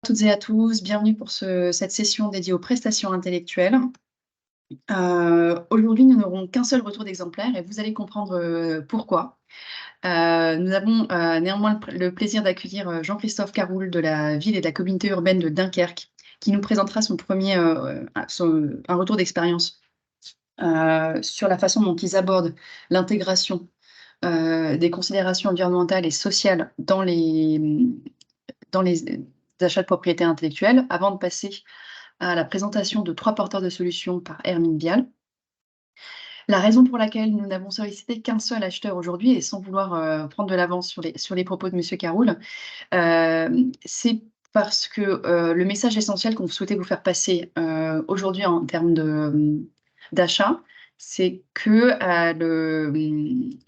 Toutes et à tous, bienvenue pour cette session dédiée aux prestations intellectuelles. Aujourd'hui, nous n'aurons qu'un seul retour d'exemplaire et vous allez comprendre pourquoi. Nous avons néanmoins le plaisir d'accueillir Jean-Christophe Caroul de la ville et de la communauté urbaine de Dunkerque, qui nous présentera un retour d'expérience sur la façon dont ils abordent l'intégration des considérations environnementales et sociales dans les achats de propriété intellectuelle, avant de passer à la présentation de 3 porteurs de solutions par Hermine Vial. La raison pour laquelle nous n'avons sollicité qu'un seul acheteur aujourd'hui et sans vouloir, prendre de l'avance sur les propos de monsieur Caroul, c'est parce que, le message essentiel qu'on souhaitait vous faire passer, aujourd'hui en termes d'achat, c'est que,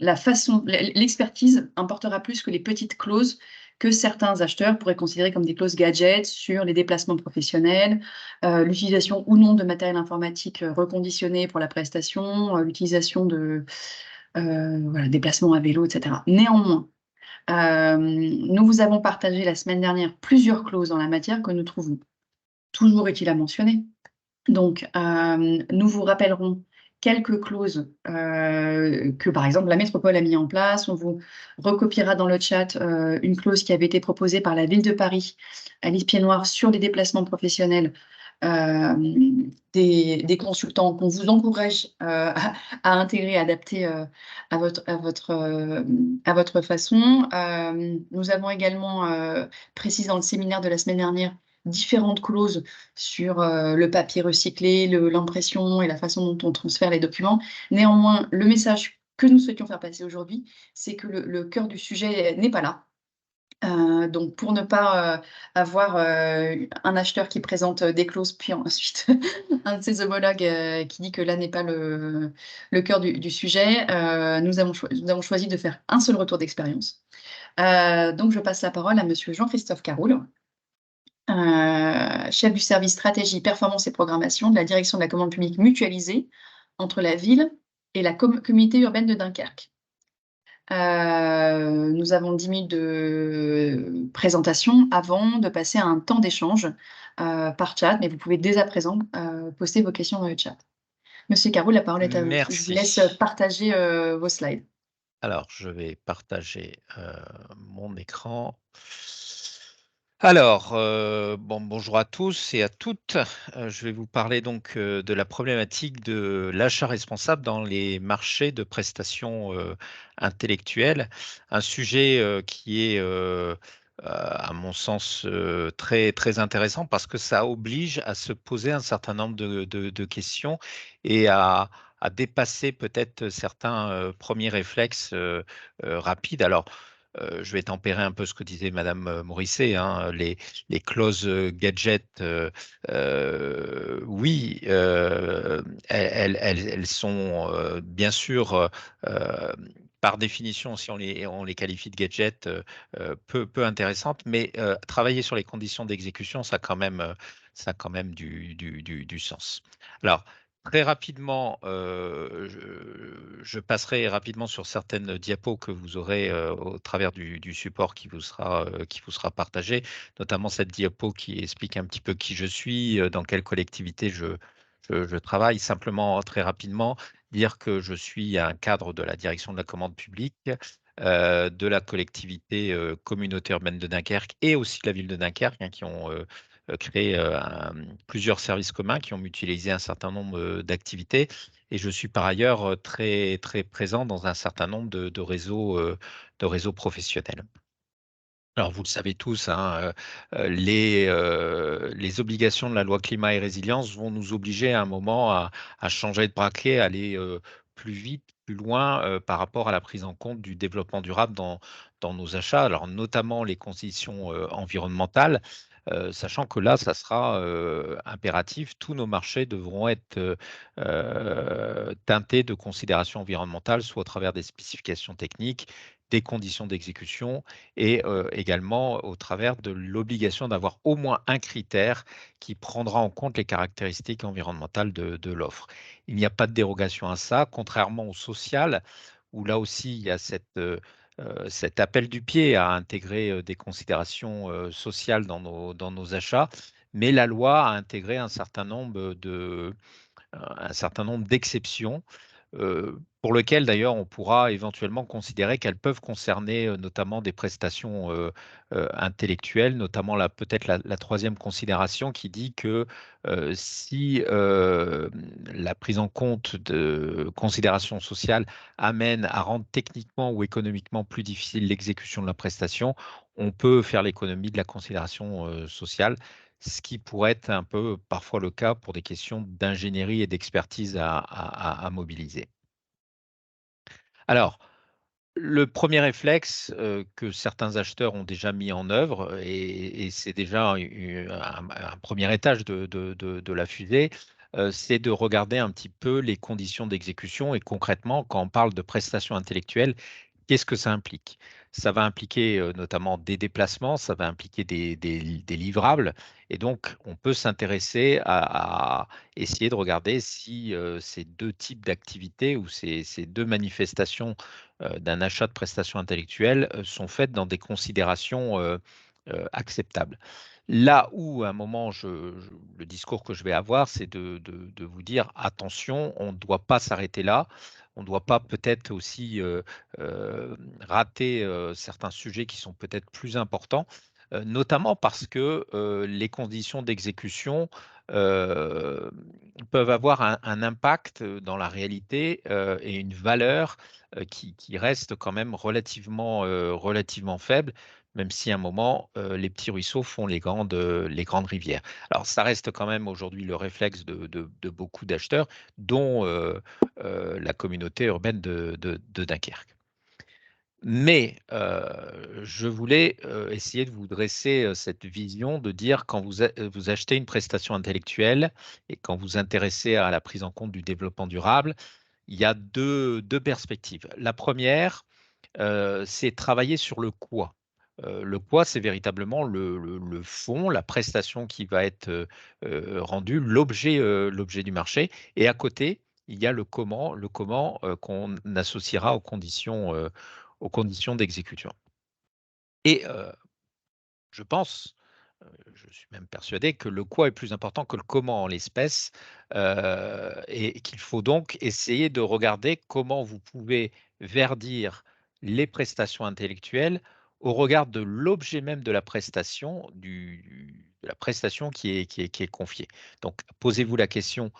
la façon l'expertise importera plus que les petites clauses que certains acheteurs pourraient considérer comme des clauses gadgets sur les déplacements professionnels, l'utilisation ou non de matériel informatique, reconditionné pour la prestation, l'utilisation de, voilà, déplacements à vélo et cetera. Néanmoins, nous vous avons partagé la semaine dernière plusieurs clauses en la matière que nous trouvons toujours utiles à mentionner. Donc, nous vous rappellerons quelques clauses, que par exemple la métropole a mis en place. On vous recopiera dans le chat, une clause qui avait été proposée par la ville de Paris, Alice Pied-Noir, sur les déplacements professionnels, des consultants qu'on vous encourage, à intégrer, adapter, à votre façon. Nous avons également, précisé dans le séminaire de la semaine dernière différentes clauses sur, le papier recyclé, l'impression et la façon dont on transfère les documents. Néanmoins, le message que nous souhaitions faire passer aujourd'hui, c'est que le cœur du sujet n'est pas là. Donc pour ne pas, avoir, un acheteur qui présente, des clauses, puis ensuite un de ses homologues, qui dit que là n'est pas le cœur du sujet, nous avons choisi de faire un seul retour d'expérience. Donc je passe la parole à monsieur Jean-Christophe Caroul, chef du service stratégie, performance et programmation de la direction de la commande publique mutualisée entre la ville et la communauté urbaine de Dunkerque. Nous avons 10 minutes de présentation avant de passer à un temps d'échange, par chat, mais vous pouvez dès à présent, poster vos questions dans le chat. Monsieur Caroul, la parole est à vous. Je vous laisse Merci. partager, vos slides. Alors, je vais partager mon écran. Alors, bonjour à tous et à toutes. Je vais vous parler donc de la problématique de l'achat responsable dans les marchés de prestations intellectuelles. Un sujet qui est, à mon sens, très, très intéressant parce que ça oblige à se poser un certain nombre de questions et à dépasser peut-être certains premiers réflexes rapides. Alors, je vais tempérer un peu ce que disait Madame Morisset, hein, les clauses gadget, oui, elles sont bien sûr, par définition, si on les qualifie de gadgets, peu intéressantes, mais travailler sur les conditions d'exécution, ça a quand même du sens. Alors, très rapidement, je passerai rapidement sur certaines diapos que vous aurez au travers du support qui vous sera partagé, notamment cette diapo qui explique un petit peu qui je suis, dans quelle collectivité je travaille. Simplement, très rapidement, dire que je suis un cadre de la direction de la commande publique, de la collectivité communauté urbaine de Dunkerque et aussi de la ville de Dunkerque, hein, qui ont créé plusieurs services communs qui ont mutualisé un certain nombre d'activités. Et je suis par ailleurs très, très présent dans un certain nombre de réseaux professionnels. Alors, vous le savez tous, hein, les obligations de la loi climat et résilience vont nous obliger à un moment à changer de braquet, à aller plus vite, plus loin par rapport à la prise en compte du développement durable dans nos achats, alors notamment les conditions environnementales, sachant que là, ça sera impératif. Tous nos marchés devront être teintés de considérations environnementales, soit au travers des spécifications techniques, des conditions d'exécution et également au travers de l'obligation d'avoir au moins un critère qui prendra en compte les caractéristiques environnementales de l'offre. Il n'y a pas de dérogation à ça, contrairement au social, où là aussi il y a cet appel du pied à intégrer des considérations sociales dans nos achats, mais la loi a intégré un certain nombre d'exceptions, pour lesquelles d'ailleurs on pourra éventuellement considérer qu'elles peuvent concerner notamment des prestations intellectuelles, notamment peut-être la troisième considération qui dit que si la prise en compte de considérations sociales amène à rendre techniquement ou économiquement plus difficile l'exécution de la prestation, on peut faire l'économie de la considération sociale, ce qui pourrait être un peu parfois le cas pour des questions d'ingénierie et d'expertise à mobiliser. Alors, le premier réflexe que certains acheteurs ont déjà mis en œuvre, et c'est déjà un premier étage de la fusée, c'est de regarder un petit peu les conditions d'exécution et concrètement, quand on parle de prestations intellectuelles, qu'est-ce que ça implique? Ça va impliquer notamment des déplacements, ça va impliquer des livrables. Et donc, on peut s'intéresser à essayer de regarder si ces deux types d'activités ou ces deux manifestations d'un achat de prestations intellectuelles sont faites dans des considérations acceptables. Là où, à un moment, le discours que je vais avoir, c'est de vous dire, attention, on ne doit pas s'arrêter là. On ne doit pas peut-être aussi rater certains sujets qui sont peut-être plus importants, notamment parce que les conditions d'exécution euh, peuvent avoir un impact dans la réalité et une valeur qui reste quand même relativement faible, même si à un moment, les petits ruisseaux font les grandes rivières. Alors, ça reste quand même aujourd'hui le réflexe de beaucoup d'acheteurs, dont la communauté urbaine de Dunkerque. Mais je voulais essayer de vous dresser cette vision de dire quand vous achetez une prestation intellectuelle et quand vous intéressez à la prise en compte du développement durable, il y a deux perspectives. La première, c'est travailler sur le quoi. Le quoi, c'est véritablement le fond, la prestation qui va être rendue, l'objet du marché. Et à côté, il y a le comment qu'on associera aux conditions d'exécution. Et je pense, je suis même persuadé que le quoi est plus important que le comment en l'espèce, et qu'il faut donc essayer de regarder comment vous pouvez verdir les prestations intellectuelles au regard de l'objet même de la prestation, de la prestation qui est confiée. Donc, posez-vous la question,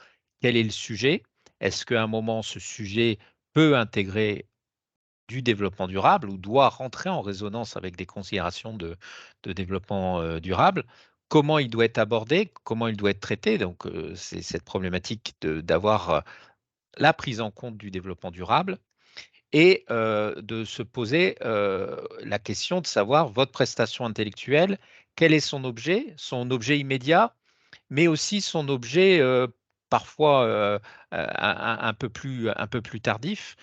quel est le sujet? Est-ce qu'à un moment, ce sujet peut intégrer du développement durable ou doit rentrer en résonance avec des considérations de développement durable? Comment il doit être abordé? Comment il doit être traité? Donc, c'est cette problématique d'avoir la prise en compte du développement durable et de se poser la question de savoir votre prestation intellectuelle, quel est son objet immédiat, mais aussi son objet parfois un peu plus tardif,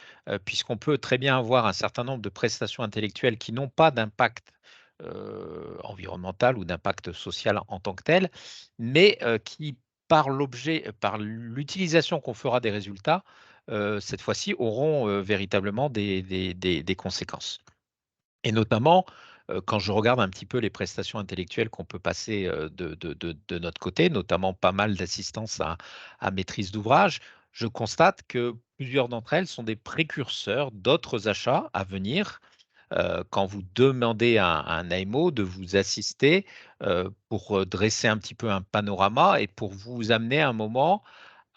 puisqu'on peut très bien avoir un certain nombre de prestations intellectuelles qui n'ont pas d'impact environnemental ou d'impact social en tant que tel, mais qui, par l'utilisation qu'on fera des résultats, cette fois-ci, auront véritablement des conséquences. Et notamment, quand je regarde un petit peu les prestations intellectuelles qu'on peut passer de notre côté, notamment pas mal d'assistance à maîtrise d'ouvrage, je constate que plusieurs d'entre elles sont des précurseurs d'autres achats à venir. Quand vous demandez à un AMO de vous assister pour dresser un petit peu un panorama et pour vous amener à un moment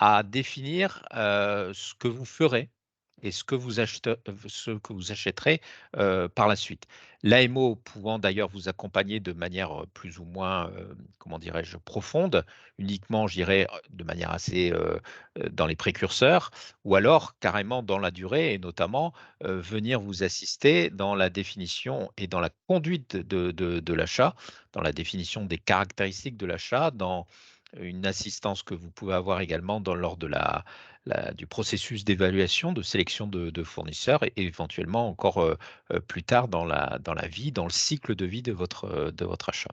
à définir ce que vous ferez et ce que vous achèterez par la suite. L'AMO pouvant d'ailleurs vous accompagner de manière plus ou moins, comment dirais-je, profonde, uniquement, je dirais, de manière assez dans les précurseurs, ou alors carrément dans la durée, et notamment venir vous assister dans la définition et dans la conduite de l'achat, dans la définition des caractéristiques de l'achat, dans une assistance que vous pouvez avoir également lors du processus d'évaluation, de sélection de fournisseurs et éventuellement encore plus tard dans la vie, dans le cycle de vie de votre achat.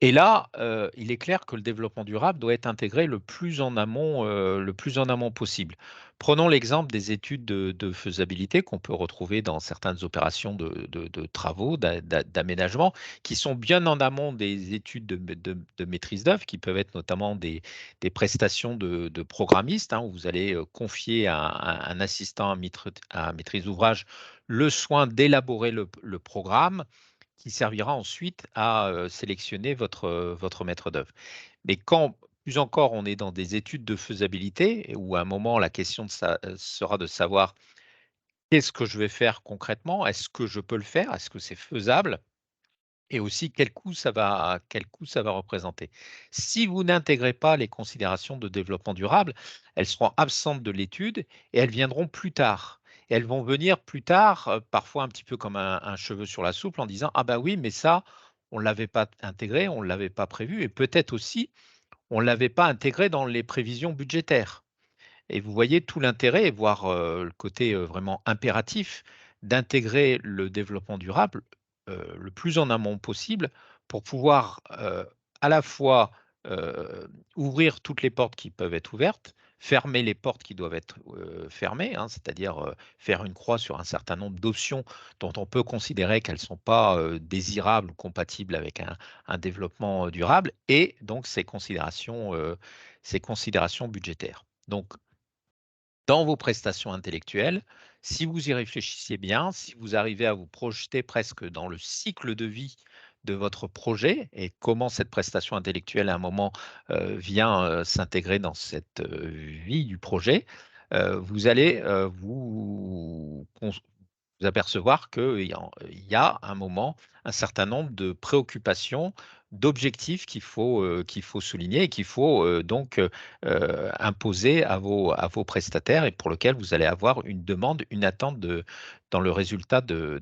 Et là, il est clair que le développement durable doit être intégré le plus en amont possible. Prenons l'exemple des études de faisabilité qu'on peut retrouver dans certaines opérations de travaux, d'aménagement, qui sont bien en amont des études de maîtrise d'œuvre, qui peuvent être notamment des prestations de programmistes, hein, où vous allez confier à un assistant à maîtrise d'ouvrage le soin d'élaborer le programme qui servira ensuite à sélectionner votre maître d'œuvre. Mais quand, plus encore, on est dans des études de faisabilité, où à un moment, la question sera de savoir qu'est-ce que je vais faire concrètement, est-ce que je peux le faire, est-ce que c'est faisable, et aussi quel coût ça va représenter. Si vous n'intégrez pas les considérations de développement durable, elles seront absentes de l'étude et elles viendront plus tard. Et elles vont venir plus tard, parfois un petit peu comme un cheveu sur la soupe, en disant: «Ah bah oui, mais ça, on ne l'avait pas intégré, on ne l'avait pas prévu et peut-être aussi, on ne l'avait pas intégré dans les prévisions budgétaires». Et vous voyez tout l'intérêt, voire le côté vraiment impératif d'intégrer le développement durable le plus en amont possible pour pouvoir à la fois ouvrir toutes les portes qui peuvent être ouvertes, fermer les portes qui doivent être fermées, hein, c'est-à-dire faire une croix sur un certain nombre d'options dont on peut considérer qu'elles ne sont pas désirables ou compatibles avec un développement durable, et donc ces considérations budgétaires. Donc, dans vos prestations intellectuelles, si vous y réfléchissez bien, si vous arrivez à vous projeter presque dans le cycle de vie de votre projet et comment cette prestation intellectuelle à un moment vient s'intégrer dans cette vie du projet, vous allez vous apercevoir qu'il y a un moment, un certain nombre de préoccupations, d'objectifs qu'il faut souligner et qu'il faut donc imposer à vos prestataires et pour lequel vous allez avoir une demande, une attente dans le résultat de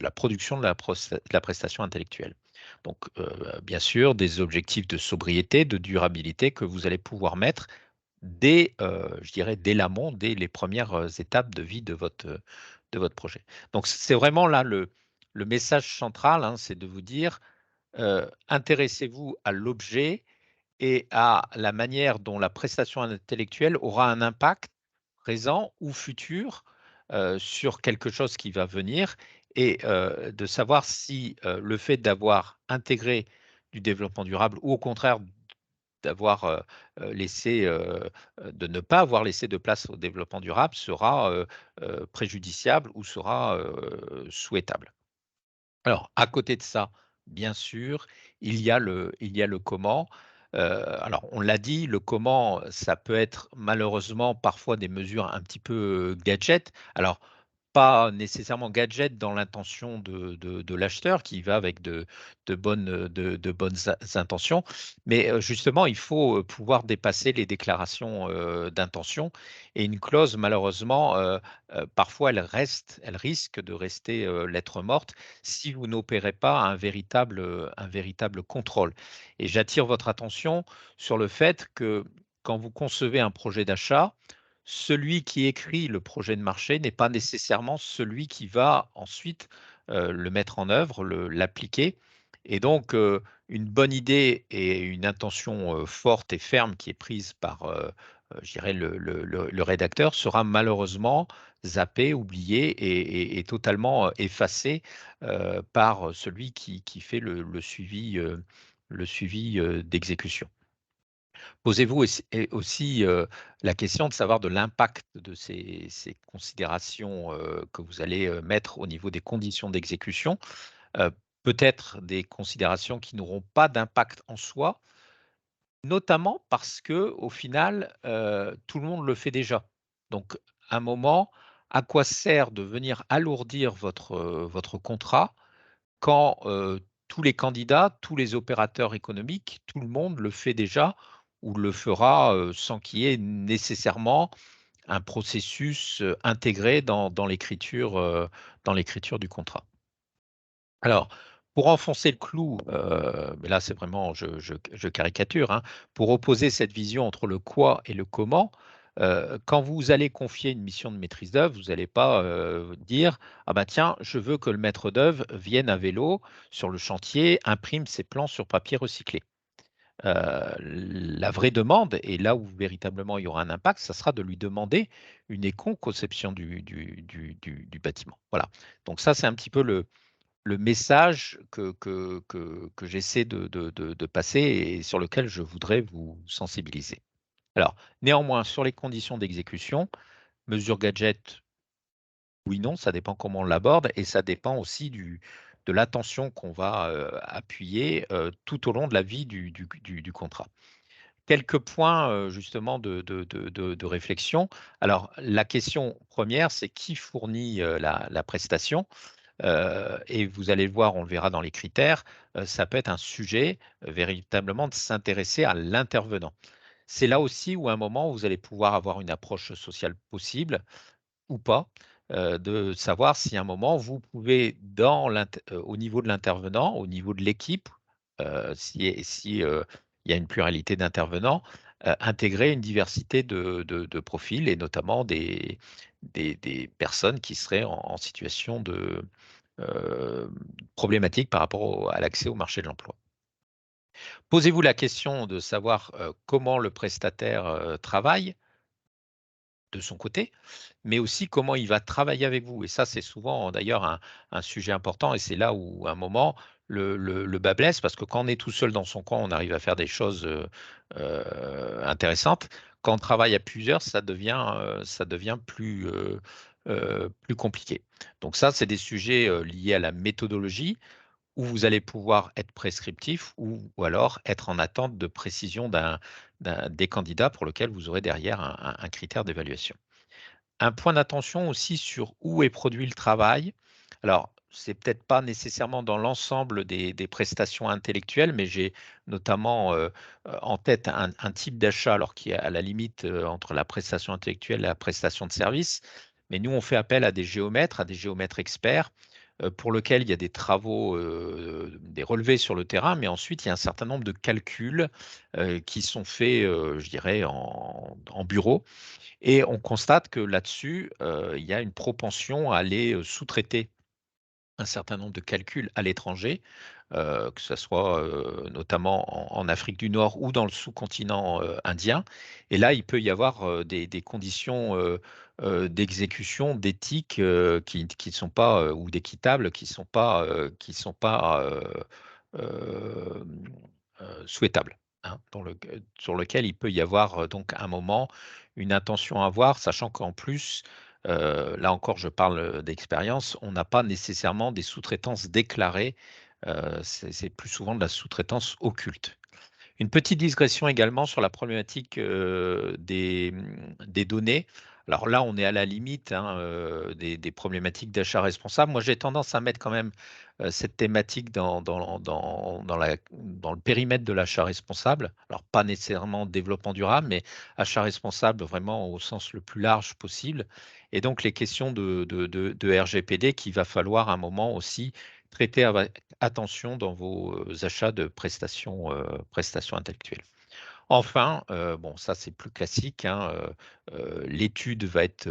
la production de la prestation intellectuelle. Donc, bien sûr, des objectifs de sobriété, de durabilité que vous allez pouvoir mettre dès, je dirais, dès l'amont, dès les premières étapes de vie de votre projet. Donc, c'est vraiment là le message central, hein, c'est de vous dire, intéressez-vous à l'objet et à la manière dont la prestation intellectuelle aura un impact présent ou futur sur quelque chose qui va venir et de savoir si le fait d'avoir intégré du développement durable ou au contraire d'avoir laissé, de ne pas avoir laissé de place au développement durable sera préjudiciable ou sera souhaitable. Alors, à côté de ça, bien sûr, il y a le comment. Alors, on l'a dit, le comment, ça peut être malheureusement parfois des mesures un petit peu gadget. Alors, pas nécessairement gadget dans l'intention de l'acheteur qui va avec de bonnes intentions, mais justement, il faut pouvoir dépasser les déclarations d'intention. Et une clause, malheureusement, parfois, elle risque de rester lettre morte si vous n'opérez pas un véritable contrôle. Et j'attire votre attention sur le fait que quand vous concevez un projet d'achat, celui qui écrit le projet de marché n'est pas nécessairement celui qui va ensuite le mettre en œuvre, l'appliquer. Et donc, une bonne idée et une intention forte et ferme qui est prise par, je dirais, le rédacteur sera malheureusement zappée, oubliée et totalement effacée par celui qui fait le suivi d'exécution. Posez-vous aussi la question de savoir de l'impact de ces considérations que vous allez mettre au niveau des conditions d'exécution. Euh, Peut-être des considérations qui n'auront pas d'impact en soi, notamment parce que au final, tout le monde le fait déjà. Donc, à un moment, à quoi sert de venir alourdir votre contrat quand tous les candidats, tous les opérateurs économiques, tout le monde le fait déjà ou le fera sans qu'il y ait nécessairement un processus intégré dans l'écriture du contrat. Alors, pour enfoncer le clou, mais là c'est vraiment, je caricature, hein, pour opposer cette vision entre le quoi et le comment, Quand vous allez confier une mission de maîtrise d'œuvre, vous n'allez pas, dire: «Ah bah tiens, je veux que le maître d'œuvre vienne à vélo sur le chantier, imprime ses plans sur papier recyclé». La vraie demande et là où véritablement il y aura un impact, ça sera de lui demander une éco-conception du bâtiment. Voilà. Donc ça, c'est un petit peu le message que j'essaie de passer et sur lequel je voudrais vous sensibiliser. Alors, néanmoins, sur les conditions d'exécution, mesure gadget, oui, non, ça dépend comment on l'aborde et ça dépend aussi de l'attention qu'on va appuyer tout au long de la vie du contrat. Quelques points justement de réflexion. Alors, la question première, c'est qui fournit la prestation. Et vous allez le voir, on le verra dans les critères, ça peut être un sujet véritablement de s'intéresser à l'intervenant. C'est là aussi où à un moment, vous allez pouvoir avoir une approche sociale possible ou pas, de savoir si à un moment vous pouvez au niveau de l'intervenant, au niveau de l'équipe, si il y a une pluralité d'intervenants, intégrer une diversité de profils et notamment des personnes qui seraient en situation de, problématique par rapport à l'accès au marché de l'emploi. Posez-vous la question de savoir, comment le prestataire, travaille de son côté, mais aussi comment il va travailler avec vous et ça, c'est souvent d'ailleurs un sujet important et c'est là où à un moment le bas blesse parce que quand on est tout seul dans son coin, on arrive à faire des choses, intéressantes. Quand on travaille à plusieurs, ça devient plus compliqué. Donc ça, c'est des sujets, liés à la méthodologie où vous allez pouvoir être prescriptif ou alors être en attente de précision des candidats pour lequel vous aurez derrière un critère d'évaluation. Un point d'attention aussi sur où est produit le travail. Alors, c'est peut-être pas nécessairement dans l'ensemble des prestations intellectuelles, mais j'ai notamment en tête un type d'achat, alors qui est à la limite entre la prestation intellectuelle et la prestation de service. Mais nous, on fait appel à des géomètres experts, pour lesquels il y a des travaux, des relevés sur le terrain, mais ensuite il y a un certain nombre de calculs qui sont faits, je dirais, en bureau et on constate que là-dessus, il y a une propension à aller, sous-traiter un certain nombre de calculs à l'étranger, que ça soit, notamment en Afrique du Nord ou dans le sous-continent, indien et là, il peut y avoir, des conditions, d'exécution, d'éthique, qui ne sont pas, ou d'équitable qui sont pas, hem, souhaitables, hein, sur lequel il peut y avoir, donc un moment, une intention à avoir, sachant qu'en plus, là encore je parle, d'expérience, on n'a pas nécessairement des sous-traitances déclarées, c'est plus souvent de la sous-traitance occulte. Une petite digression également sur la problématique, des données. Alors là, on est à la limite, hein, des problématiques d'achat responsable. Moi, j'ai tendance à mettre quand même, cette thématique dans le périmètre de l'achat responsable. Alors pas nécessairement développement durable, mais achat responsable vraiment au sens le plus large possible et donc les questions de RGPD qu'il va falloir à un moment aussi traiter avec attention dans vos, achats de prestations intellectuelles. Enfin, bon ça c'est plus classique, hein, l'étude va être,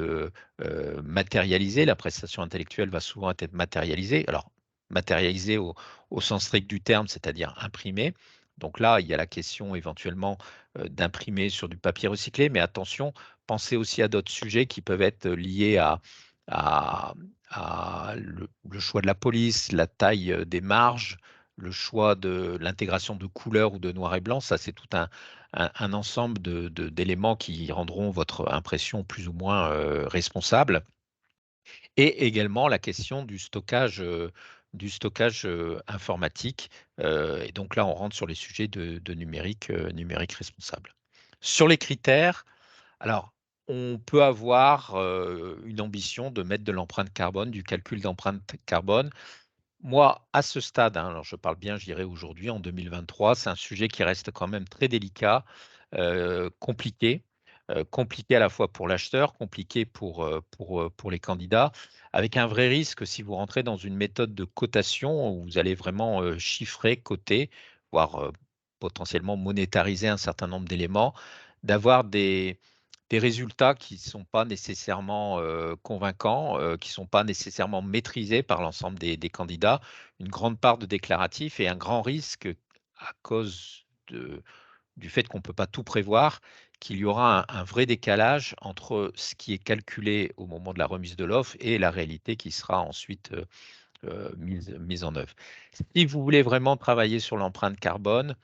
matérialisée, la prestation intellectuelle va souvent être matérialisée. Alors matérialisée au sens strict du terme, c'est-à-dire imprimée. Donc là, il y a la question éventuellement, d'imprimer sur du papier recyclé, mais attention, pensez aussi à d'autres sujets qui peuvent être liés à le choix de la police, la taille, des marges, le choix de l'intégration de couleurs ou de noir et blanc. Ça, c'est tout un ensemble d'éléments qui rendront votre impression plus ou moins, responsable et également la question du stockage, informatique, et donc là, on rentre sur les sujets de numérique responsable. Sur les critères, alors, on peut avoir, une ambition de mettre de l'empreinte carbone, du calcul d'empreinte carbone. Moi, à ce stade, hein, alors je parle bien, je dirais aujourd'hui en 2023, c'est un sujet qui reste quand même très délicat, compliqué à la fois pour l'acheteur, compliqué pour les candidats, avec un vrai risque si vous rentrez dans une méthode de cotation où vous allez vraiment, chiffrer, coter, voire, potentiellement monétariser un certain nombre d'éléments, d'avoir des résultats qui ne sont pas nécessairement, convaincants, qui ne sont pas nécessairement maîtrisés par l'ensemble des candidats. Une grande part de déclaratif et un grand risque à cause du fait qu'on ne peut pas tout prévoir, qu'il y aura un vrai décalage entre ce qui est calculé au moment de la remise de l'offre et la réalité qui sera ensuite, mise en œuvre. Si vous voulez vraiment travailler sur l'empreinte carbone,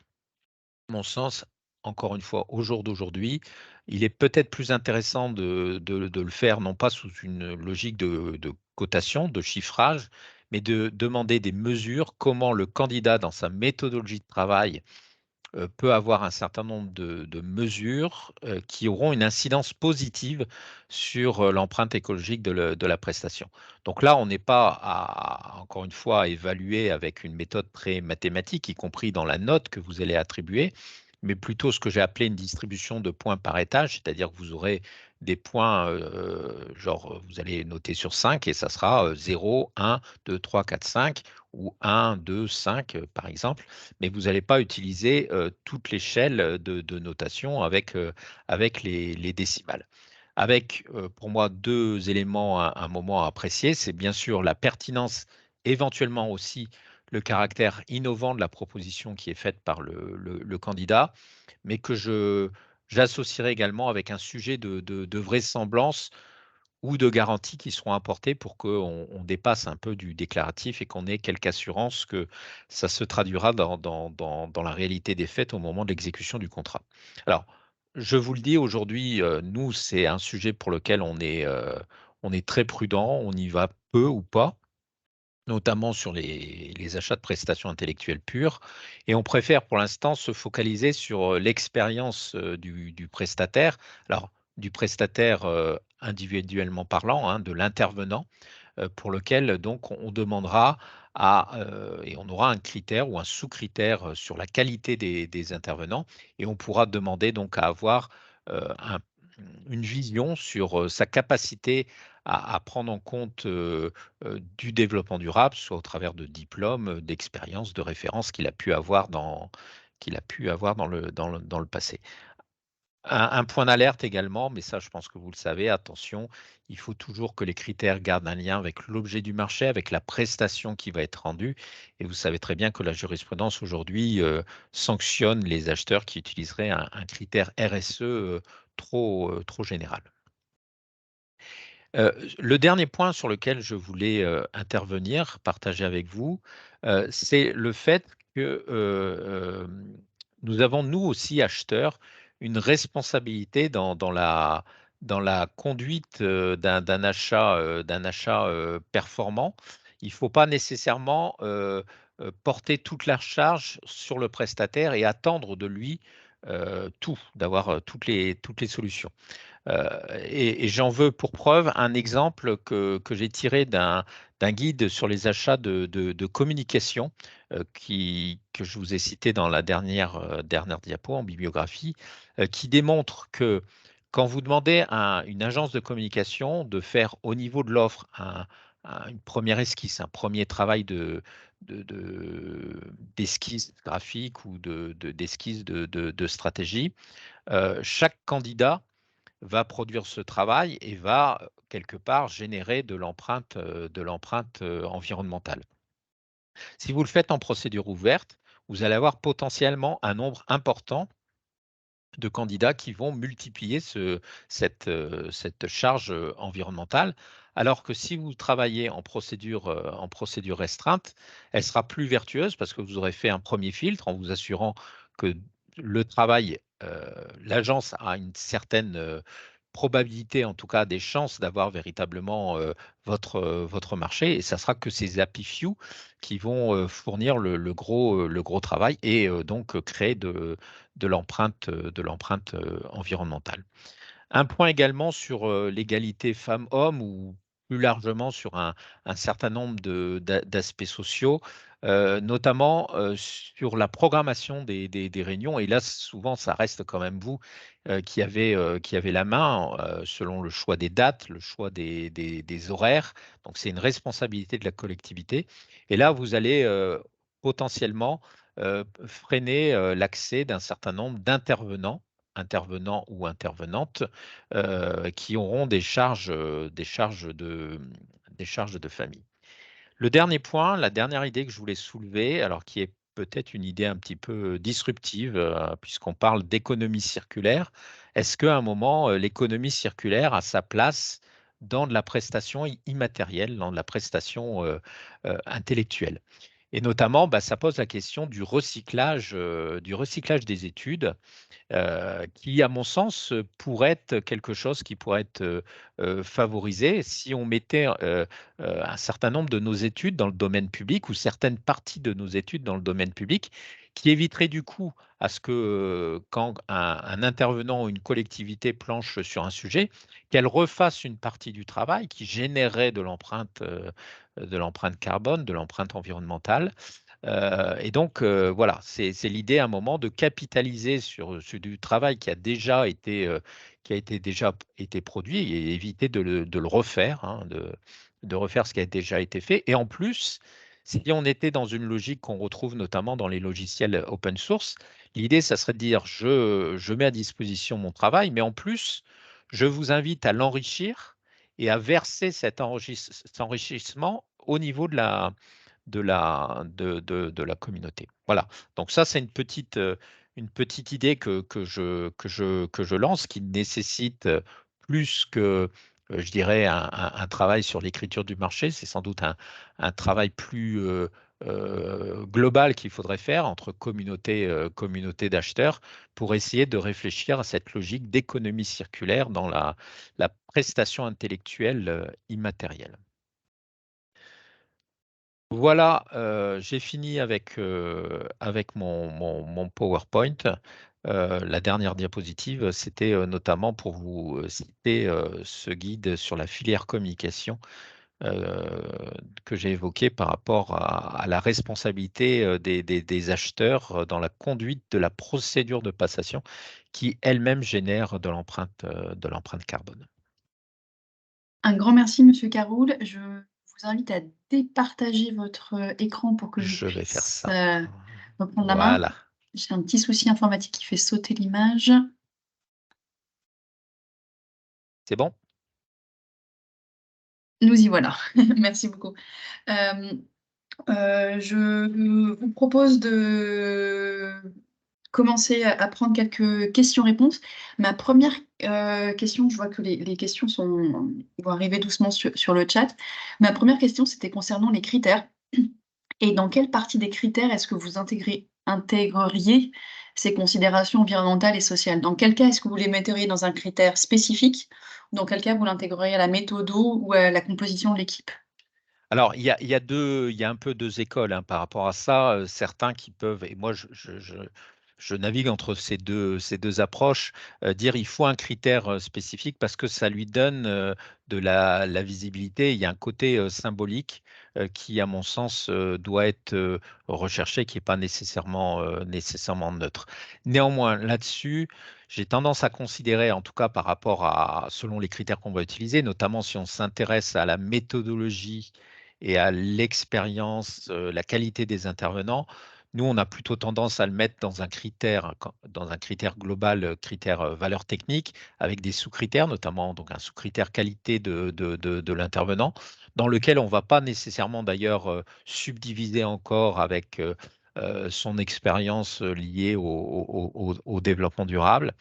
à mon sens, encore une fois, au jour d'aujourd'hui, il est peut-être plus intéressant de le faire non pas sous une logique de cotation, de chiffrage, mais de demander des mesures, comment le candidat dans sa méthodologie de travail peut avoir un certain nombre de mesures, qui auront une incidence positive sur, l'empreinte écologique de la prestation. Donc là, on n'est pas encore une fois, à évaluer avec une méthode très mathématique, y compris dans la note que vous allez attribuer, mais plutôt ce que j'ai appelé une distribution de points par étage, c'est-à-dire que vous aurez des points, genre, vous allez noter sur 5 et ça sera, 0, 1, 2, 3, 4, 5 ou 1, 2, 5, par exemple, mais vous n'allez pas utiliser, toute l'échelle, de notation avec les décimales. Avec, pour moi 2 éléments à un moment à apprécier, c'est bien sûr la pertinence, éventuellement aussi le caractère innovant de la proposition qui est faite par le candidat, mais que j'associerai également avec un sujet de vraisemblance ou de garanties qui seront apportées pour qu'on dépasse un peu du déclaratif et qu'on ait quelque assurance que ça se traduira dans la réalité des faits au moment de l'exécution du contrat. Alors, je vous le dis aujourd'hui, nous, c'est un sujet pour lequel on est très prudent, on y va peu ou pas, notamment sur les achats de prestations intellectuelles pures, et on préfère pour l'instant se focaliser sur, l'expérience, du prestataire. Alors, du prestataire, individuellement parlant, hein, de l'intervenant, pour lequel donc on demandera et on aura un critère ou un sous-critère, sur la qualité des intervenants, et on pourra demander donc à avoir, une vision sur, sa capacité à prendre en compte, du développement durable, soit au travers de diplômes, d'expériences, de références qu'il a pu avoir dans le passé. Un point d'alerte également, mais ça je pense que vous le savez, attention, il faut toujours que les critères gardent un lien avec l'objet du marché, avec la prestation qui va être rendue, et vous savez très bien que la jurisprudence aujourd'hui, sanctionne les acheteurs qui utiliseraient un critère RSE, trop général. Le dernier point sur lequel je voulais, intervenir, partager avec vous, c'est le fait que, nous avons, nous aussi acheteurs, une responsabilité dans la conduite, d'un achat, performant. Il ne faut pas nécessairement, porter toute la charge sur le prestataire et attendre de lui, tout, d'avoir, toutes les solutions. Et j'en veux pour preuve un exemple que j'ai tiré d'un guide sur les achats de communication, que je vous ai cité dans la dernière diapo en bibliographie, qui démontre que quand vous demandez à une agence de communication de faire au niveau de l'offre une première esquisse, un premier travail d'esquisse graphique ou d'esquisse de stratégie, chaque candidat va produire ce travail et va, quelque part générer de l'empreinte environnementale. Si vous le faites en procédure ouverte, vous allez avoir potentiellement un nombre important de candidats qui vont multiplier cette charge, environnementale. Alors que si vous travaillez en procédure restreinte, elle sera plus vertueuse parce que vous aurez fait un premier filtre en vous assurant que le travail, l'agence a une certaine, probabilité, en tout cas des chances d'avoir véritablement, votre marché, et ça sera que ces happy few qui vont, fournir le gros travail et donc créer de l'empreinte environnementale. Un point également sur, l'égalité femmes-hommes ou plus largement sur un certain nombre d'aspects sociaux, notamment, sur la programmation des réunions, et là souvent ça reste quand même vous, qui avez la main, selon le choix des dates, le choix des horaires. Donc c'est une responsabilité de la collectivité, et là vous allez, potentiellement, freiner, l'accès d'un certain nombre d'intervenants intervenants ou intervenantes qui auront des charges de famille. Le dernier point, la dernière idée que je voulais soulever, alors qui est peut-être une idée un petit peu disruptive, puisqu'on parle d'économie circulaire. Est-ce qu'à un moment, l'économie circulaire a sa place dans de la prestation immatérielle, dans de la prestation intellectuelle? Et notamment, bah, ça pose la question du recyclage des études qui, à mon sens, pourrait être quelque chose qui pourrait être favorisé si on mettait un certain nombre de nos études dans le domaine public ou certaines parties de nos études dans le domaine public, qui éviterait du coup à ce que quand un intervenant ou une collectivité planche sur un sujet, qu'elle refasse une partie du travail qui générerait de l'empreinte carbone, de l'empreinte environnementale. Et donc, voilà, c'est l'idée à un moment de capitaliser sur du travail qui a été produit et éviter de le refaire, hein, de refaire ce qui a déjà été fait. Et en plus, si on était dans une logique qu'on retrouve notamment dans les logiciels open source, l'idée, ça serait de dire, je mets à disposition mon travail, mais en plus, je vous invite à l'enrichir et à verser cet enrichissement au niveau de la communauté. Voilà, donc ça, c'est une petite idée que je lance qui nécessite plus que, je dirais, un travail sur l'écriture du marché. C'est sans doute un travail plus global qu'il faudrait faire entre communauté d'acheteurs pour essayer de réfléchir à cette logique d'économie circulaire dans la prestation intellectuelle immatérielle. Voilà, j'ai fini avec mon PowerPoint. La dernière diapositive, c'était notamment pour vous citer ce guide sur la filière communication euh, que j'ai évoqué par rapport à la responsabilité des acheteurs dans la conduite de la procédure de passation qui elle-même génère de l'empreinte carbone. Un grand merci, Monsieur Caroul. Je vous invite à départager votre écran pour que je Je vais faire puisse ça. reprendre la main. Voilà, J'ai un petit souci informatique qui fait sauter l'image. c'est bon? Nous y voilà. Merci beaucoup. Euh, je vous propose de commencer à prendre quelques questions-réponses. Ma première question, je vois que les questions vont arriver doucement sur le chat. Ma première question, c'était concernant les critères. Et dans quelle partie des critères est-ce que vous intégreriez ces considérations environnementales et sociales? Dans quel cas est-ce que vous les metteriez dans un critère spécifique? Ou dans quel cas vous l'intégreriez à la méthode ou à la composition de l'équipe? Alors, il y a un peu deux écoles hein, par rapport à ça. Certains qui peuvent, et moi je navigue entre ces deux approches, dire il faut un critère spécifique parce que ça lui donne de la visibilité. Il y a un côté symbolique qui, à mon sens, doit être recherché, qui n'est pas nécessairement neutre. Néanmoins, là-dessus, j'ai tendance à considérer, en tout cas par rapport selon les critères qu'on va utiliser, notamment si on s'intéresse à la méthodologie et à l'expérience, la qualité des intervenants. Nous, on a plutôt tendance à le mettre dans un critère global, critère valeur technique, avec des sous-critères, notamment donc un sous-critère qualité de l'intervenant, dans lequel on ne va pas nécessairement d'ailleurs subdiviser encore avec son expérience liée au développement durable.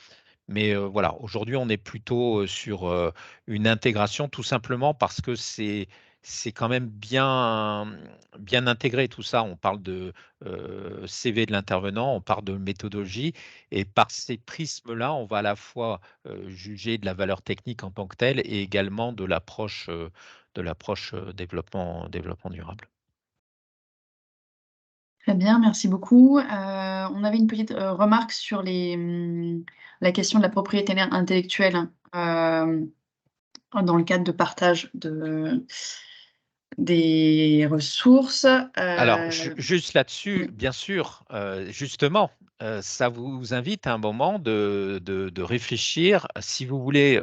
Mais voilà, aujourd'hui, on est plutôt sur une intégration, tout simplement parce que c'est quand même bien intégré tout ça. On parle de CV de l'intervenant, on parle de méthodologie, et par ces prismes-là, on va à la fois juger de la valeur technique en tant que telle et également de l'approche développement durable. Très bien, merci beaucoup. On avait une petite remarque sur la question de la propriété intellectuelle dans le cadre de partage des ressources. Alors, juste là-dessus, bien sûr, justement, ça vous invite à un moment de réfléchir. Si vous voulez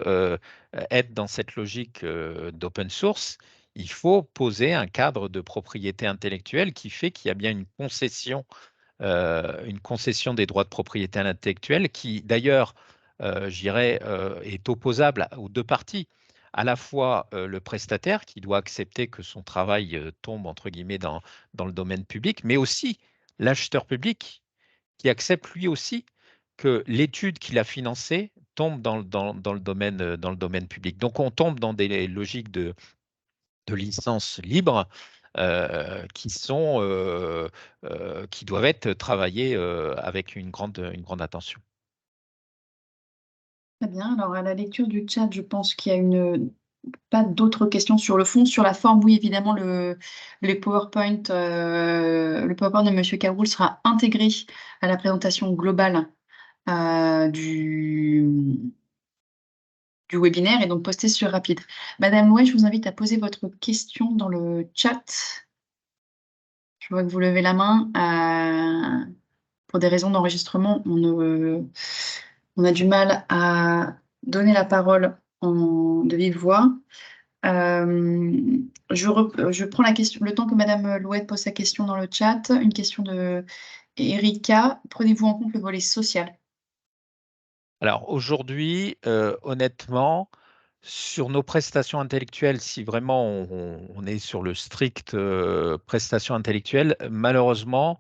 être dans cette logique d'open source, il faut poser un cadre de propriété intellectuelle qui fait qu'il y a bien une concession des droits de propriété intellectuelle qui, d'ailleurs, je dirais, est opposable aux deux parties. À la fois le prestataire qui doit accepter que son travail tombe entre guillemets dans le domaine public, mais aussi l'acheteur public qui accepte lui aussi que l'étude qu'il a financée tombe dans le domaine public. Donc on tombe dans des logiques de licence libre qui doivent être travaillées avec une grande attention. Très bien. Alors, à la lecture du chat, je pense qu'il y a pas d'autres questions sur le fond. Sur la forme, oui, évidemment, le PowerPoint de Monsieur Caroul sera intégré à la présentation globale du webinaire et donc posté sur Rapide. Madame Louet, je vous invite à poser votre question dans le chat. Je vois que vous levez la main. Pour des raisons d'enregistrement, on a du mal à donner la parole de vive voix. Je prends le temps que Madame Louette pose sa question dans le chat. Une question de Erika. Prenez-vous en compte le volet social? Alors aujourd'hui, honnêtement, sur nos prestations intellectuelles, si vraiment on est sur le strict prestation intellectuelle, malheureusement,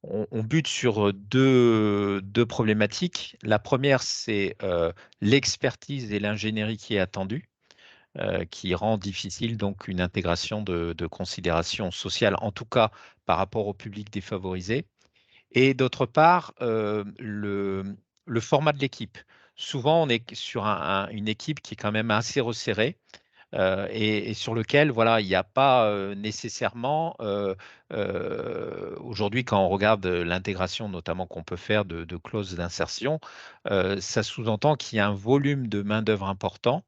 on bute sur deux problématiques. La première, c'est l'expertise et l'ingénierie qui est attendue, qui rend difficile donc une intégration de considérations sociales, en tout cas par rapport au public défavorisé. Et d'autre part, le format de l'équipe. Souvent, on est sur une équipe qui est quand même assez resserrée et sur lequel, voilà, il n'y a pas nécessairement, aujourd'hui, quand on regarde l'intégration notamment qu'on peut faire de clauses d'insertion, ça sous-entend qu'il y a un volume de main-d'œuvre important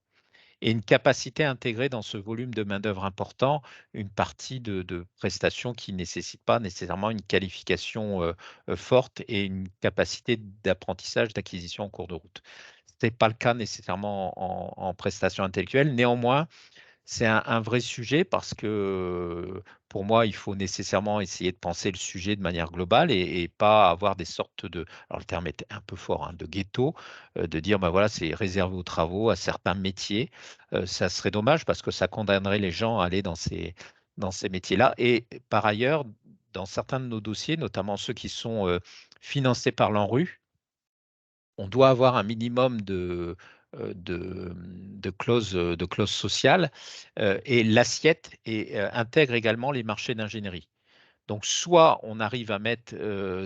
et une capacité à intégrer dans ce volume de main-d'œuvre important une partie de prestations qui ne nécessitent pas nécessairement une qualification forte et une capacité d'apprentissage, d'acquisition en cours de route. Ce n'est pas le cas nécessairement en prestations intellectuelles. Néanmoins, c'est un vrai sujet parce que pour moi, il faut nécessairement essayer de penser le sujet de manière globale et pas avoir des sortes de, alors le terme est un peu fort, hein, de ghetto, de dire ben voilà, c'est réservé aux travaux, à certains métiers. Ça serait dommage parce que ça condamnerait les gens à aller dans ces métiers-là. Et par ailleurs, dans certains de nos dossiers, notamment ceux qui sont financés par l'ANRU, on doit avoir un minimum de clauses sociales et l'assiette intègre également les marchés d'ingénierie. Donc, soit on arrive à mettre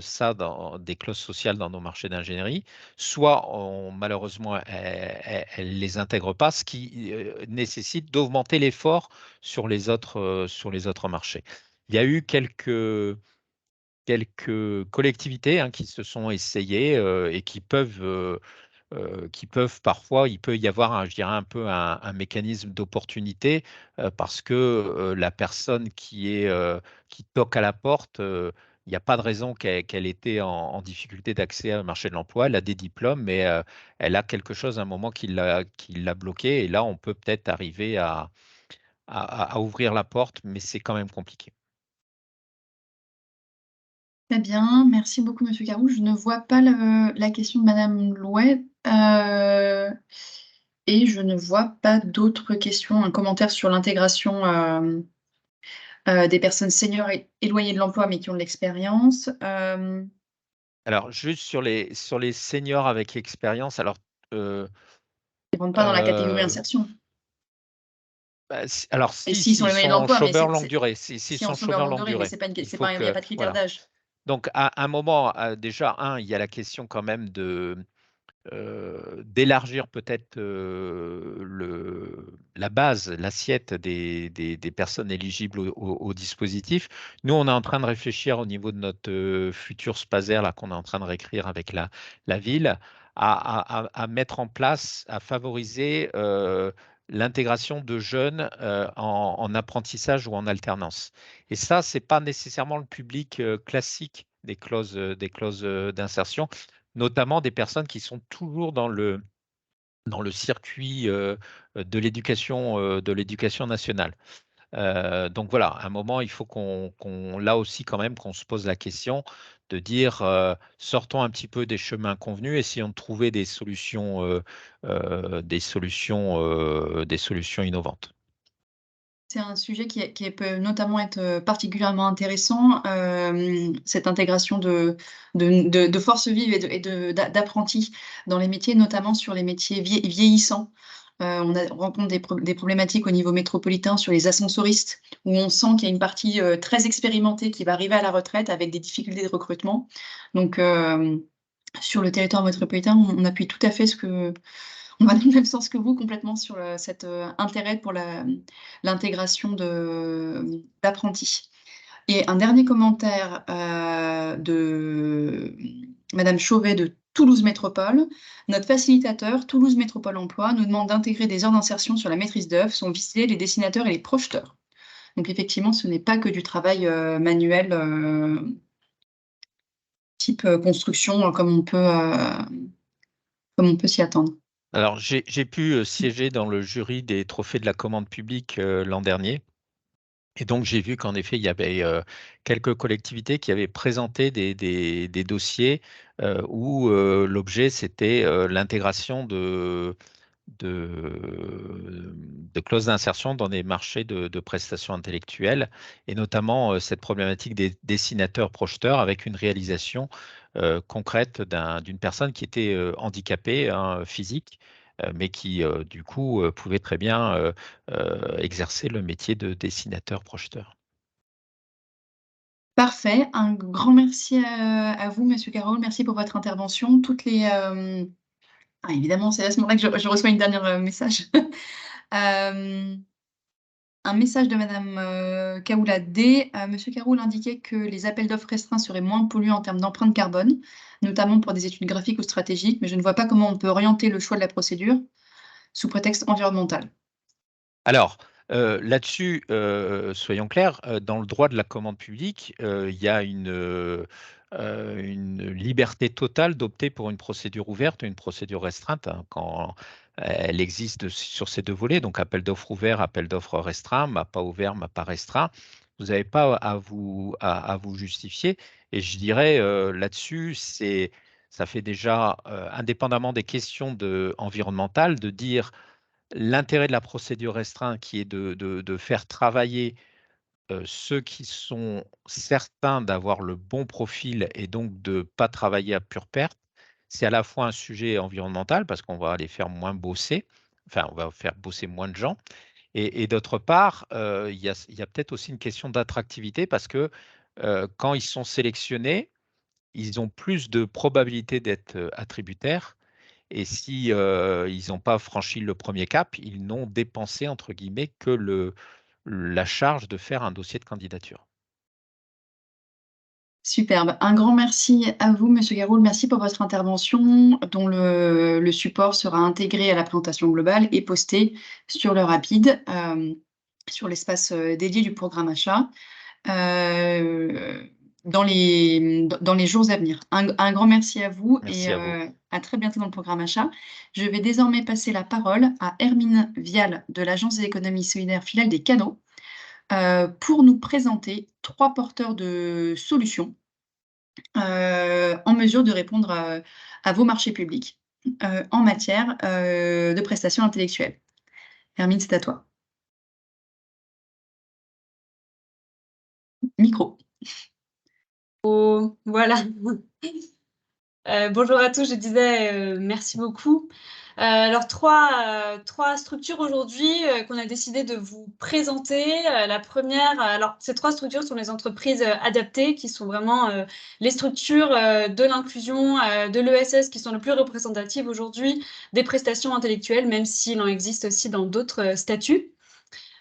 ça dans des clauses sociales dans nos marchés d'ingénierie, soit malheureusement, elles ne les intègrent pas, ce qui nécessite d'augmenter l'effort sur les autres marchés. Il y a eu quelques collectivités hein, qui se sont essayées et qui peuvent parfois, il peut y avoir, je dirais, un peu un mécanisme d'opportunité parce que la personne qui toque à la porte, il n'y a pas de raison qu'elle était en difficulté d'accès au marché de l'emploi. Elle a des diplômes, mais elle a quelque chose à un moment qui l'a bloqué. Et là, on peut peut-être arriver à ouvrir la porte, mais c'est quand même compliqué. Très bien. Merci beaucoup, Monsieur Caroul. Je ne vois pas la question de Madame Louette. Et je ne vois pas d'autres questions, un commentaire sur l'intégration des personnes seniors éloignées de l'emploi mais qui ont de l'expérience. Alors, juste sur les seniors avec expérience, alors, Ils ne rentrent pas dans la catégorie euh, insertion. alors Et si, s'ils sont s'ils éloignés de sont l'emploi, mais chômeurs longue durée, s'ils si en sont chômeur chômeurs longue longue durée, mais durée, c'est pas il faut il n'y a que, pas de critère voilà. d'âge. Donc, à un moment, déjà, il y a la question quand même d'élargir peut-être la base, l'assiette des personnes éligibles au dispositif. Nous, on est en train de réfléchir au niveau de notre futur SPASER là, qu'on est en train de réécrire avec la ville, à mettre en place, à favoriser l'intégration de jeunes en apprentissage ou en alternance. Et ça, ce n'est pas nécessairement le public classique des clauses d'insertion, notamment des personnes qui sont toujours dans le circuit de l'éducation nationale. Donc voilà, à un moment, il faut là aussi quand même qu'on se pose la question de dire, sortons un petit peu des chemins convenus, essayons de trouver des solutions innovantes. C'est un sujet qui peut notamment être, particulièrement intéressant, cette intégration de forces vives et d'apprentis dans les métiers, notamment sur les métiers vieillissants. On rencontre des problématiques au niveau métropolitain sur les ascensoristes, où on sent qu'il y a une partie, très expérimentée qui va arriver à la retraite avec des difficultés de recrutement. Donc, sur le territoire métropolitain, on appuie tout à fait on va dans le même sens que vous complètement sur, cet, intérêt pour l'intégration d'apprentis. Et un dernier commentaire, de madame Chauvet de Toulouse Métropole. Notre facilitateur, Toulouse Métropole Emploi, nous demande d'intégrer des heures d'insertion sur la maîtrise d'œuvre. Sont visés les dessinateurs et les projeteurs. Donc effectivement, ce n'est pas que du travail, manuel, type, construction, comme on peut s'y attendre. Alors, j'ai pu siéger dans le jury des trophées de la commande publique l'an dernier. Et donc, j'ai vu qu'en effet, il y avait quelques collectivités qui avaient présenté des dossiers où l'objet, c'était l'intégration de clauses d'insertion dans des marchés de prestations intellectuelles, et notamment cette problématique des dessinateurs projeteurs avec une réalisation concrète d'une personne qui était handicapée, hein, physique, mais qui du coup pouvait très bien exercer le métier de dessinateur projeteur. Parfait, un grand merci à vous, monsieur Carole. Merci pour votre intervention. Évidemment, c'est à ce moment-là que je reçois une dernière, message. Hem, un message de madame, Kaoula D. Monsieur Caroul indiquait que les appels d'offres restreints seraient moins polluants en termes d'empreinte carbone, notamment pour des études graphiques ou stratégiques, mais je ne vois pas comment on peut orienter le choix de la procédure sous prétexte environnemental. Alors, là-dessus, soyons clairs, dans le droit de la commande publique, il y a une liberté totale d'opter pour une procédure ouverte ou une procédure restreinte, hein, quand elle existe sur ces 2 volets, donc appel d'offres ouvert, appel d'offres restreint, MAPA ouvert, MAPA restreint. Vous n'avez pas à vous justifier, et je dirais, là-dessus, ça fait déjà, indépendamment des questions environnementales, de dire l'intérêt de la procédure restreinte qui est de faire travailler ceux qui sont certains d'avoir le bon profil et donc de ne pas travailler à pure perte. C'est à la fois un sujet environnemental parce qu'on va les faire moins bosser, enfin on va faire bosser moins de gens, et d'autre part, il y a peut-être aussi une question d'attractivité parce que quand ils sont sélectionnés, ils ont plus de probabilité d'être attributaires, et si ils n'ont pas franchi le premier cap, ils n'ont dépensé entre guillemets que la charge de faire un dossier de candidature. Superbe. Un grand merci à vous, monsieur Garoul. Merci pour votre intervention, dont le support sera intégré à la présentation globale et posté sur le Rapide, sur l'espace, dédié du programme achat. Dans les jours à venir. Un grand merci à vous et Merci à vous. à très bientôt dans le programme achat. Je vais désormais passer la parole à Hermine Vial de l'Agence des économies solidaires filiale des Canaux, pour nous présenter 3 porteurs de solutions, en mesure de répondre, à vos marchés publics, en matière, de prestations intellectuelles. Hermine, c'est à toi. Micro. Voilà. Bonjour à tous, je disais merci beaucoup. Alors trois structures aujourd'hui qu'on a décidé de vous présenter. La première, alors ces 3 structures sont les entreprises adaptées, qui sont vraiment les structures de l'inclusion de l'ESS qui sont les plus représentatives aujourd'hui des prestations intellectuelles, même s'il en existe aussi dans d'autres statuts.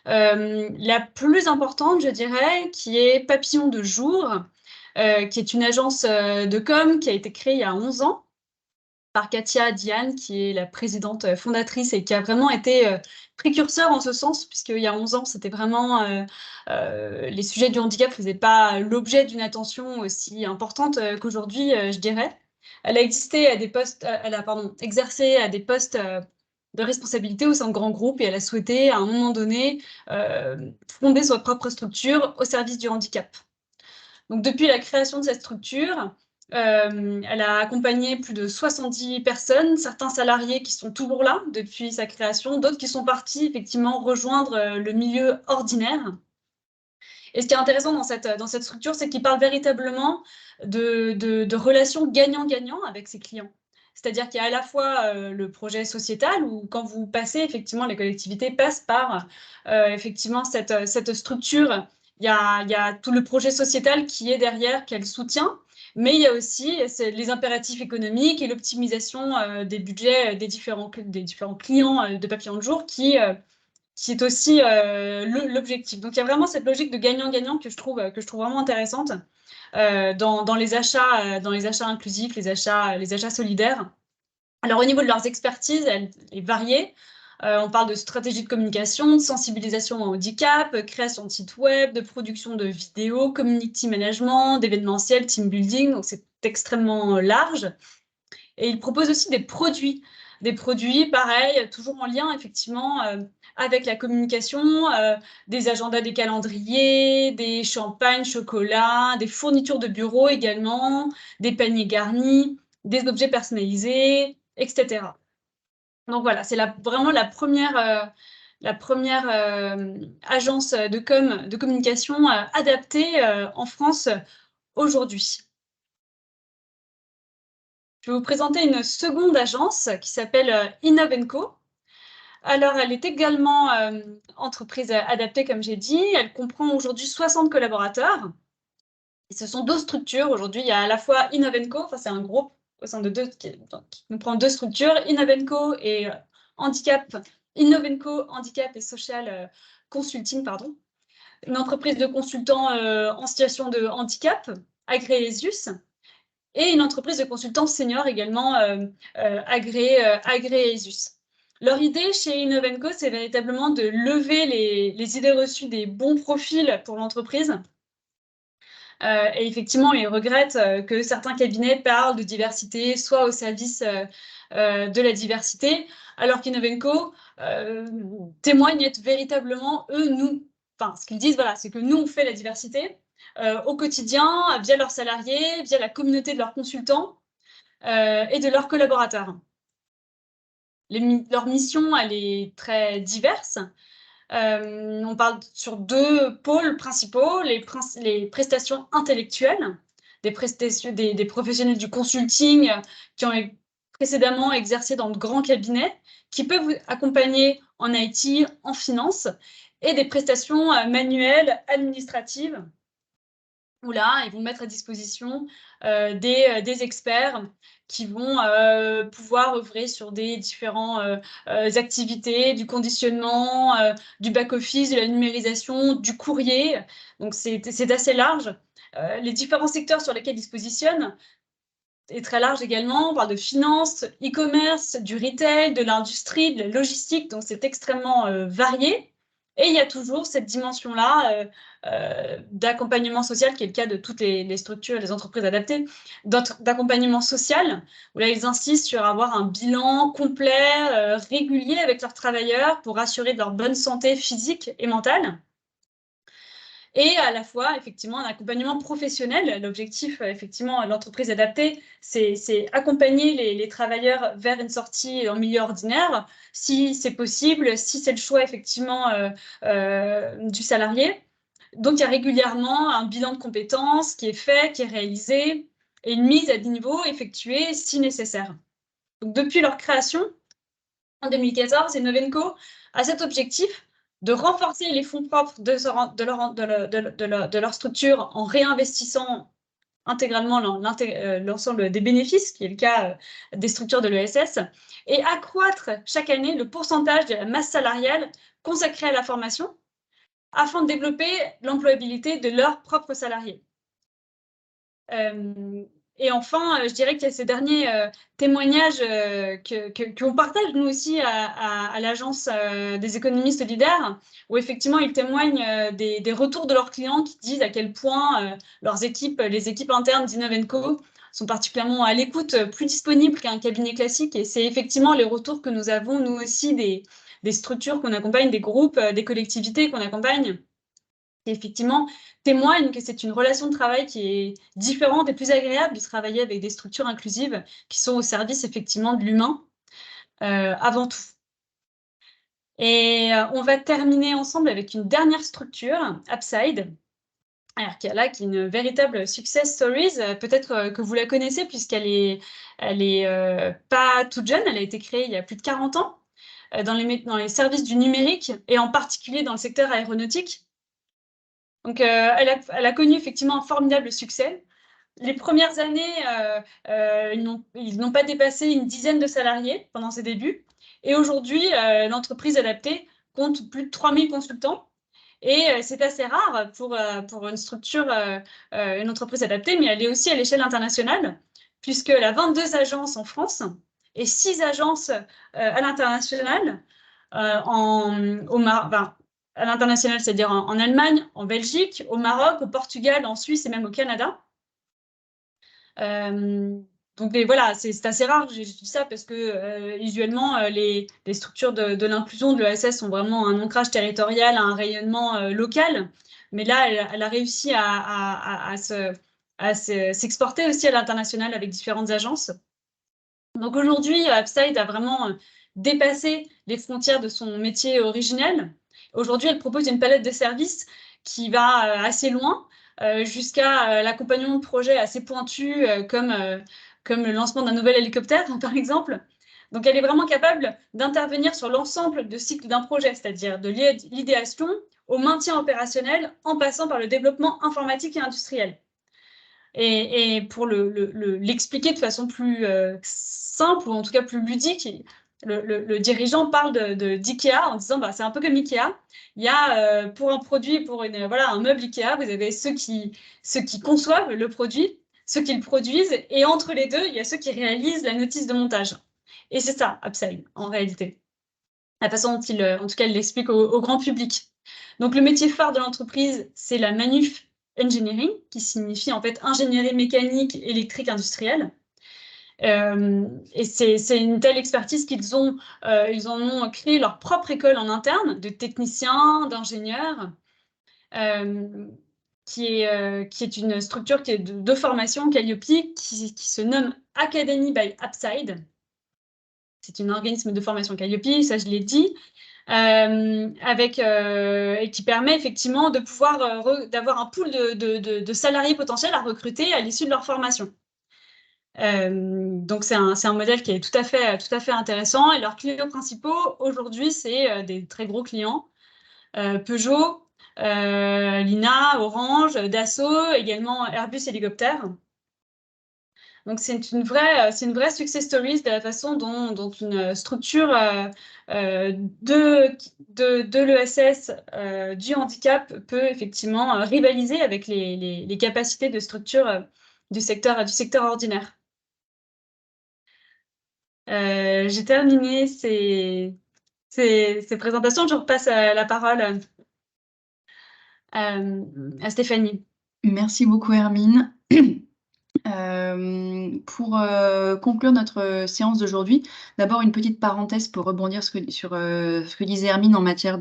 La plus importante, je dirais, qui est Papillon de Jour, qui est une agence de com qui a été créée il y a 11 ans par Katia Diane, qui est la présidente fondatrice et qui a vraiment été précurseur en ce sens, puisqu'il y a 11 ans, c'était vraiment les sujets du handicap ne faisaient pas l'objet d'une attention aussi importante qu'aujourd'hui, je dirais. Elle a exercé à des postes responsabilité au sein de grands groupes et elle a souhaité, à un moment donné, fonder sa propre structure au service du handicap. Donc, depuis la création de cette structure, elle a accompagné plus de 70 personnes, certains salariés qui sont toujours là depuis sa création, d'autres qui sont partis effectivement rejoindre le milieu ordinaire. Et ce qui est intéressant dans cette structure, c'est qu'il parle véritablement de relations gagnant-gagnant avec ses clients. C'est-à-dire qu'il y a à la fois le projet sociétal, où quand vous passez, effectivement, les collectivités passent par effectivement cette structure. Il y a tout le projet sociétal qui est derrière, qu'elle soutient, mais il y a aussi les impératifs économiques et l'optimisation des budgets des différents clients de Papillon de Jour qui est aussi l'objectif. Donc, il y a vraiment cette logique de gagnant-gagnant que je trouve vraiment intéressante dans les achats inclusifs, les achats solidaires. Alors, au niveau de leurs expertises, elle est variée. On parle de stratégie de communication, de sensibilisation au handicap, création de sites web, de production de vidéos, community management, d'événementiel, team building. Donc, c'est extrêmement large. Et ils proposent aussi des produits, pareil, toujours en lien, effectivement, avec la communication, des agendas, des calendriers, des champagnes, chocolats, des fournitures de bureau également, des paniers garnis, des objets personnalisés, etc. Donc voilà, c'est vraiment la première agence de communication adaptée en France aujourd'hui. Je vais vous présenter une seconde agence qui s'appelle Innovenco. Alors, elle est également entreprise adaptée, comme j'ai dit. Elle comprend aujourd'hui 60 collaborateurs. Et ce sont 2 structures. Aujourd'hui, il y a à la fois Innovenco, enfin, c'est un groupe au sein de qui comprend 2 structures, Innovenco et Innovenco Handicap et Social Consulting, pardon. Une entreprise de consultants en situation de handicap, agréée ESUS, et une entreprise de consultants seniors également agréée ESUS. Leur idée chez Innovenco, c'est véritablement de lever les idées reçues des bons profils pour l'entreprise. Et effectivement, ils regrettent que certains cabinets parlent de diversité, soit au service de la diversité, alors qu'Innovenco témoigne être véritablement, ce qu'ils disent, voilà, c'est que nous, on fait la diversité au quotidien, via leurs salariés, via la communauté de leurs consultants et de leurs collaborateurs. Leur mission, elle est très diverse. On parle sur 2 pôles principaux, les prestations intellectuelles, des professionnels du consulting qui ont précédemment exercé dans de grands cabinets, qui peuvent vous accompagner en IT, en finance, et des prestations manuelles, administratives, où là, ils vont mettre à disposition des experts qui vont pouvoir œuvrer sur des différentes activités, du conditionnement, du back-office, de la numérisation, du courrier. Donc, c'est assez large. Les différents secteurs sur lesquels ils se positionnent est très large également. On parle de finance, e-commerce, du retail, de l'industrie, de la logistique. Donc, c'est extrêmement varié. Et il y a toujours cette dimension-là d'accompagnement social, qui est le cas de toutes les structures, les entreprises adaptées, d'accompagnement social, où là, ils insistent sur avoir un bilan complet, régulier avec leurs travailleurs pour assurer de leur bonne santé physique et mentale. Et à la fois, effectivement, un accompagnement professionnel. L'objectif, effectivement, de l'entreprise adaptée, c'est accompagner les travailleurs vers une sortie en milieu ordinaire, si c'est possible, si c'est le choix, effectivement, du salarié. Donc, il y a régulièrement un bilan de compétences qui est fait, qui est réalisé, et une mise à niveau effectuée si nécessaire. Donc, depuis leur création, en 2014, Innovenco a cet objectif de renforcer les fonds propres de leur structure en réinvestissant intégralement l'ensemble des bénéfices, qui est le cas des structures de l'ESS, et accroître chaque année le pourcentage de la masse salariale consacrée à la formation, afin de développer l'employabilité de leurs propres salariés. Et enfin, je dirais qu'il y a ces derniers témoignages qu'on partage nous aussi à l'agence des économistes leaders, où effectivement ils témoignent des retours de leurs clients qui disent à quel point les équipes internes d'Innovenco sont particulièrement à l'écoute, plus disponibles qu'un cabinet classique. Et c'est effectivement les retours que nous avons, nous aussi, des structures qu'on accompagne, des groupes, des collectivités qu'on accompagne, qui effectivement témoignent que c'est une relation de travail qui est différente et plus agréable de travailler avec des structures inclusives qui sont au service effectivement de l'humain avant tout. Et on va terminer ensemble avec une dernière structure, Upside, alors qui est une véritable success stories. Peut-être que vous la connaissez puisqu'elle est pas toute jeune, elle a été créée il y a plus de 40 ans dans les services du numérique et en particulier dans le secteur aéronautique. Donc elle a connu effectivement un formidable succès. Les premières années, ils n'ont pas dépassé une dizaine de salariés pendant ses débuts. Et aujourd'hui, l'entreprise adaptée compte plus de 3000 consultants. Et c'est assez rare pour une structure, une entreprise adaptée, mais elle est aussi à l'échelle internationale, puisqu'elle a 22 agences en France et 6 agences à l'international, à l'international, c'est-à-dire en Allemagne, en Belgique, au Maroc, au Portugal, en Suisse et même au Canada. Donc voilà, c'est assez rare, j'ai dit ça parce que usuellement, les structures de l'inclusion de l'ESS ont vraiment un ancrage territorial, un rayonnement local. Mais là, elle a réussi à s'exporter aussi à l'international avec différentes agences. Donc aujourd'hui, Upside a vraiment dépassé les frontières de son métier originel. Aujourd'hui, elle propose une palette de services qui va assez loin, jusqu'à l'accompagnement de projets assez pointus comme le lancement d'un nouvel hélicoptère, par exemple. Donc, elle est vraiment capable d'intervenir sur l'ensemble de cycle d'un projet, c'est-à-dire de l'idéation au maintien opérationnel en passant par le développement informatique et industriel. Et pour l'expliquer de façon plus simple, ou en tout cas plus ludique, le dirigeant parle d'IKEA en disant c'est un peu comme IKEA. Il y a pour un produit, un meuble IKEA, vous avez ceux qui conçoivent le produit, ceux qui le produisent, et entre les deux, il y a ceux qui réalisent la notice de montage. Et c'est ça, Upside, en réalité. La façon dont en tout cas, il l'explique au grand public. Donc, le métier phare de l'entreprise, c'est la manuf engineering, qui signifie en fait ingénierie mécanique, électrique, industrielle. Et c'est une telle expertise qu'ils en ont créé leur propre école en interne de techniciens, d'ingénieurs, qui est une structure qui est de formation Calliope, qui se nomme Academy by Upside. C'est un organisme de formation Calliope, ça je l'ai dit, et qui permet effectivement de pouvoir d'avoir un pool de salariés potentiels à recruter à l'issue de leur formation. Donc c'est un modèle qui est tout à fait intéressant. Et leurs clients principaux aujourd'hui, c'est des très gros clients, Peugeot, Lina, Orange, Dassault, également Airbus Hélicoptère. Donc c'est une vraie success story de la façon dont une structure de l'ESS du handicap peut effectivement rivaliser avec les capacités de structure du secteur ordinaire. J'ai terminé ces présentations. Je repasse la parole à Stéphanie. Merci beaucoup, Hermine. Pour conclure notre séance d'aujourd'hui, d'abord une petite parenthèse pour rebondir sur ce que disait Hermine en matière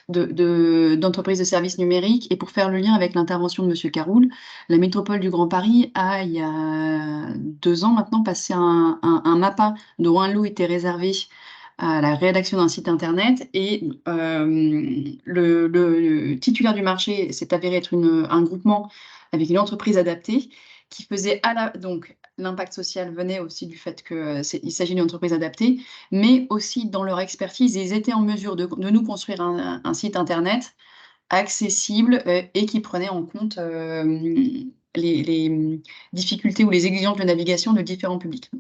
d'entreprise de services numériques et pour faire le lien avec l'intervention de M. Caroul. La métropole du Grand Paris a, il y a 2 ans maintenant, passé un MAPA dont un lot était réservé à la rédaction d'un site internet et le titulaire du marché s'est avéré être un groupement avec une entreprise adaptée qui faisait donc l'impact social venait aussi du fait qu'il s'agit d'une entreprise adaptée, mais aussi dans leur expertise, ils étaient en mesure de nous construire un site internet accessible et qui prenait en compte les difficultés ou les exigences de navigation de différents publics.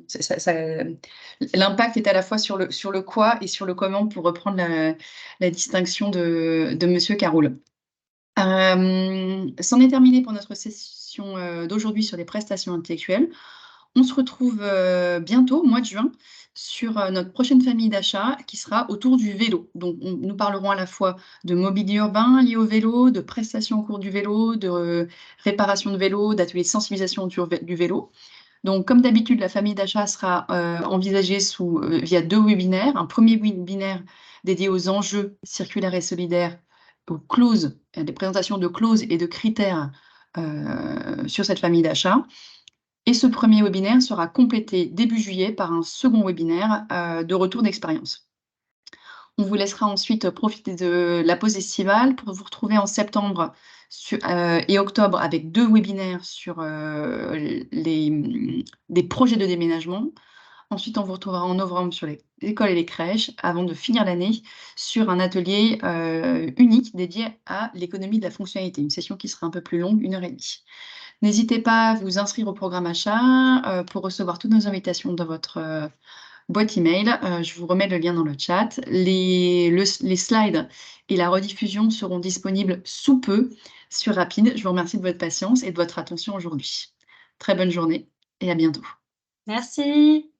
L'impact est à la fois sur le quoi et sur le comment, pour reprendre la distinction de M. Caroul. C'en est terminé pour notre session d'aujourd'hui sur les prestations intellectuelles. On se retrouve bientôt, au mois de juin, sur notre prochaine famille d'achats qui sera autour du vélo. Donc, nous parlerons à la fois de mobilier urbain lié au vélo, de prestations au cours du vélo, de réparation de vélo, d'ateliers de sensibilisation du vélo. Donc, comme d'habitude, la famille d'achat sera envisagée via 2 webinaires. Un premier webinaire dédié aux enjeux circulaires et solidaires, aux clauses, des présentations de clauses et de critères sur cette famille d'achat. Et ce premier webinaire sera complété début juillet par un second webinaire de retour d'expérience. On vous laissera ensuite profiter de la pause estivale pour vous retrouver en septembre et octobre avec 2 webinaires sur des projets de déménagement. Ensuite, on vous retrouvera en novembre sur les écoles et les crèches avant de finir l'année sur un atelier unique dédié à l'économie de la fonctionnalité, une session qui sera un peu plus longue, 1h30. N'hésitez pas à vous inscrire au programme achat pour recevoir toutes nos invitations dans votre boîte email. Je vous remets le lien dans le chat. Les slides et la rediffusion seront disponibles sous peu sur Rapide. Je vous remercie de votre patience et de votre attention aujourd'hui. Très bonne journée et à bientôt. Merci.